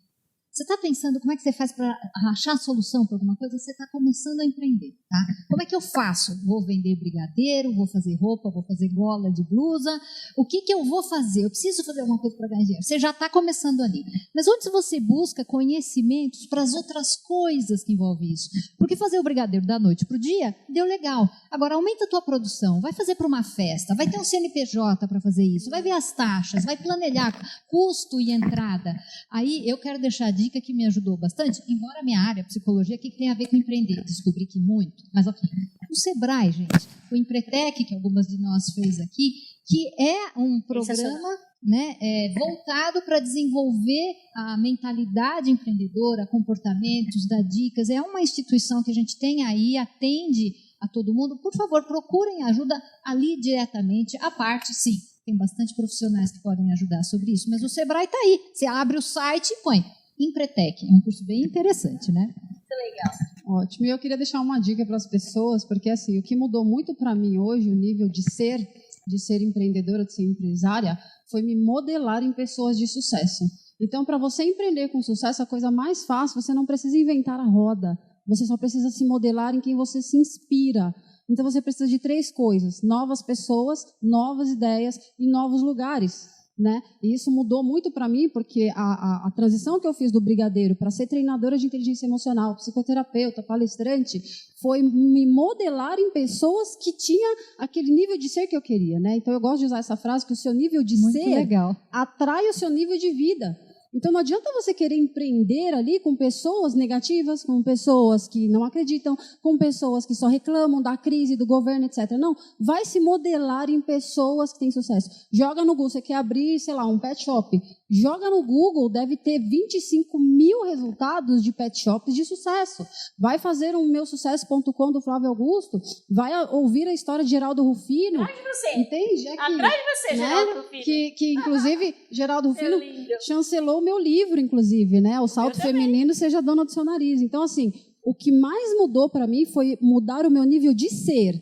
Você está pensando como é que você faz para achar a solução para alguma coisa? Você está começando a empreender, tá? Como é que eu faço? Vou vender brigadeiro, vou fazer roupa, vou fazer gola de blusa. O que eu vou fazer? Eu preciso fazer alguma coisa para ganhar dinheiro. Você já está começando ali. Mas onde você busca conhecimentos para as outras coisas que envolvem isso? Porque fazer o brigadeiro da noite para o dia, deu legal. Agora, aumenta a tua produção, vai fazer para uma festa, vai ter um CNPJ para fazer isso, vai ver as taxas, vai planejar custo e entrada. Aí eu quero deixar a dica que me ajudou bastante, embora a minha área, psicologia, que tem a ver com empreender, descobri que muito, mas ok. O Sebrae, gente, o Empretec, que algumas de nós fez aqui, que é um programa, né, voltado para desenvolver a mentalidade empreendedora, comportamentos, dar dicas, é uma instituição que a gente tem aí, atende a todo mundo. Por favor, procurem ajuda ali diretamente, à parte, sim. Tem bastante profissionais que podem ajudar sobre isso, mas o Sebrae está aí. Você abre o site e põe Empretec. É um curso bem interessante, né? Muito legal. Ótimo. E eu queria deixar uma dica para as pessoas, porque assim, o que mudou muito para mim hoje, o nível de ser empreendedora, de ser empresária, foi me modelar em pessoas de sucesso. Então, para você empreender com sucesso, a coisa mais fácil, você não precisa inventar a roda. Você só precisa se modelar em quem você se inspira. Então, você precisa de 3 coisas: novas pessoas, novas ideias e novos lugares. Né? E isso mudou muito para mim, porque a transição que eu fiz do brigadeiro para ser treinadora de inteligência emocional, psicoterapeuta, palestrante, foi me modelar em pessoas que tinham aquele nível de ser que eu queria. Né? Então, eu gosto de usar essa frase, que o seu nível de muito ser legal. atrai o seu nível de vida. Então, não adianta você querer empreender ali com pessoas negativas, com pessoas que não acreditam, com pessoas que só reclamam da crise, do governo, etc. Não, vai se modelar em pessoas que têm sucesso. Joga no Google, você quer abrir, sei lá, um pet shop. Joga no Google, deve ter 25 mil resultados de pet shops de sucesso. Vai fazer um meusucesso.com do Flávio Augusto, vai ouvir a história de Geraldo Rufino. Atrás de você. Entende? Atrás de você, né? Geraldo Rufino. Que inclusive, Geraldo Rufino chancelou o meu livro, inclusive, né? O Salto Feminino, Seja Dona do Seu Nariz. Então, assim, o que mais mudou para mim foi mudar o meu nível de ser.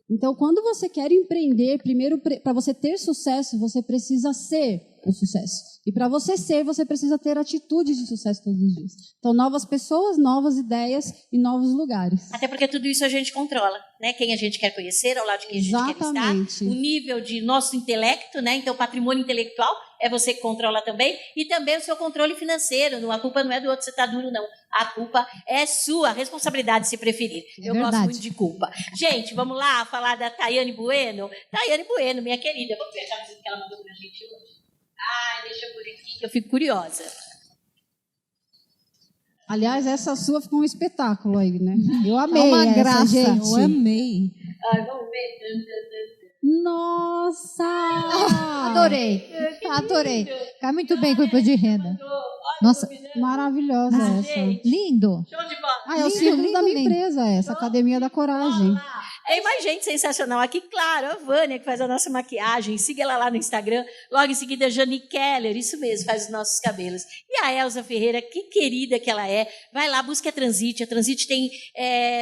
Então, quando você quer empreender, primeiro, para você ter sucesso, você precisa ser o sucesso. E para você ser, você precisa ter atitudes de sucesso todos os dias. Então, novas pessoas, novas ideias e novos lugares. Até porque tudo isso a gente controla, né? Quem a gente quer conhecer, ao lado de quem a gente quer estar, o nível de nosso intelecto, né? Então, patrimônio intelectual é você que controla também, e também o seu controle financeiro. A culpa não é do outro, você está duro, não. A culpa é sua, a responsabilidade, se preferir. Eu gosto muito de culpa. Gente, vamos lá falar da Tayane Bueno. Tayane Bueno, minha querida, vamos ver a camiseta que ela mandou pra gente hoje. Ai, deixa eu por aqui, que eu fico curiosa. Aliás, essa sua ficou um espetáculo aí, né? Eu amei uma essa, graça, gente. eu amei. Ai, vamos ver. Nossa! Adorei. Adorei. Cai muito bem com o imposto de renda. Nossa, maravilhosa essa. Gente, lindo. show de bola. Ah, é o símbolo da minha empresa, essa Academia da Coragem. Tem mais gente sensacional aqui, claro, a Vânia, que faz a nossa maquiagem, siga ela lá no Instagram, logo em seguida a Jani Keller, isso mesmo, faz os nossos cabelos. E a Elza Ferreira, que querida que ela é, vai lá, busca a Transit tem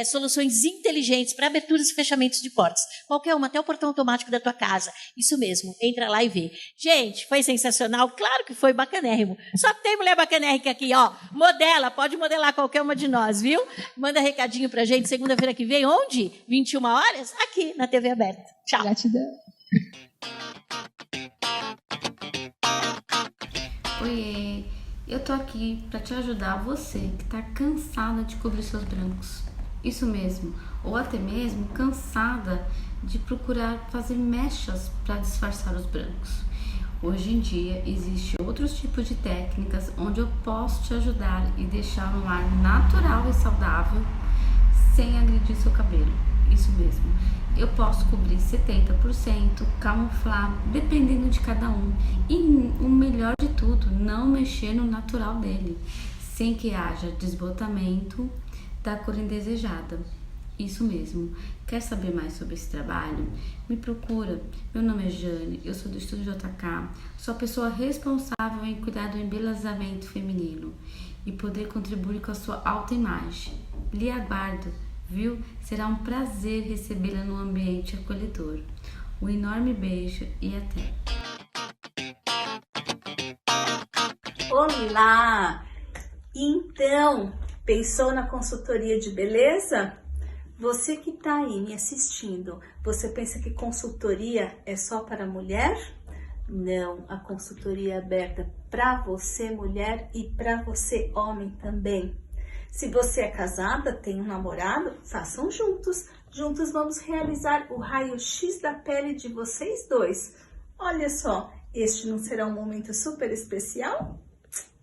soluções inteligentes para aberturas e fechamentos de portas, qualquer uma, até o portão automático da tua casa, isso mesmo, entra lá e vê. Gente, foi sensacional, claro que foi bacanérrimo, só tem mulher bacanérrica aqui, ó, modela, pode modelar qualquer uma de nós, viu? Manda recadinho pra gente, segunda-feira que vem, onde? 21 horas, aqui na TV aberta. Tchau. Gratidão. Oiê, eu tô aqui para te ajudar, você que tá cansada de cobrir seus brancos. Isso mesmo, ou até mesmo cansada de procurar fazer mechas para disfarçar os brancos. Hoje em dia existem outros tipos de técnicas onde eu posso te ajudar e deixar um ar natural e saudável sem agredir seu cabelo. Isso mesmo, eu posso cobrir 70%, camuflar, dependendo de cada um. E o melhor de tudo, não mexer no natural dele, sem que haja desbotamento da cor indesejada. Isso mesmo. Quer saber mais sobre esse trabalho? Me procura. Meu nome é Jane, eu sou do Estúdio JK, sou a pessoa responsável em cuidar do embelezamento feminino e poder contribuir com a sua autoimagem. Lhe aguardo. Viu? Será um prazer recebê-la num ambiente acolhedor. Um enorme beijo e até! Olá! Então, pensou na consultoria de beleza? Você que está aí me assistindo, você pensa que consultoria é só para mulher? Não, a consultoria é aberta para você, mulher, e para você, homem também. Se você é casada, tem um namorado, façam juntos. Juntos vamos realizar o raio-x da pele de vocês dois. Olha só, este não será um momento super especial?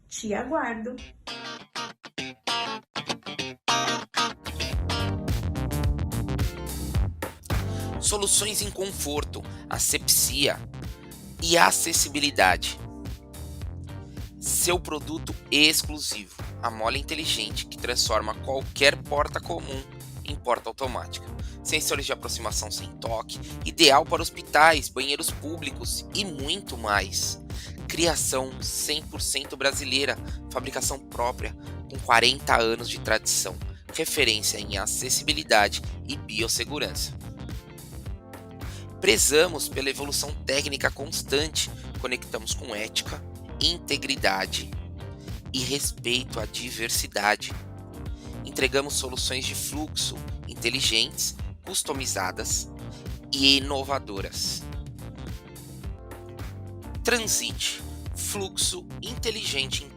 Te aguardo. Soluções em conforto, asepsia e acessibilidade. Seu produto exclusivo, a mola inteligente que transforma qualquer porta comum em porta automática. Sensores de aproximação sem toque, ideal para hospitais, banheiros públicos e muito mais. Criação 100% brasileira, fabricação própria, com 40 anos de tradição, referência em acessibilidade e biossegurança. Prezamos pela evolução técnica constante, conectamos com ética, integridade e respeito à diversidade. Entregamos soluções de fluxo inteligentes, customizadas e inovadoras. Transit, fluxo inteligente em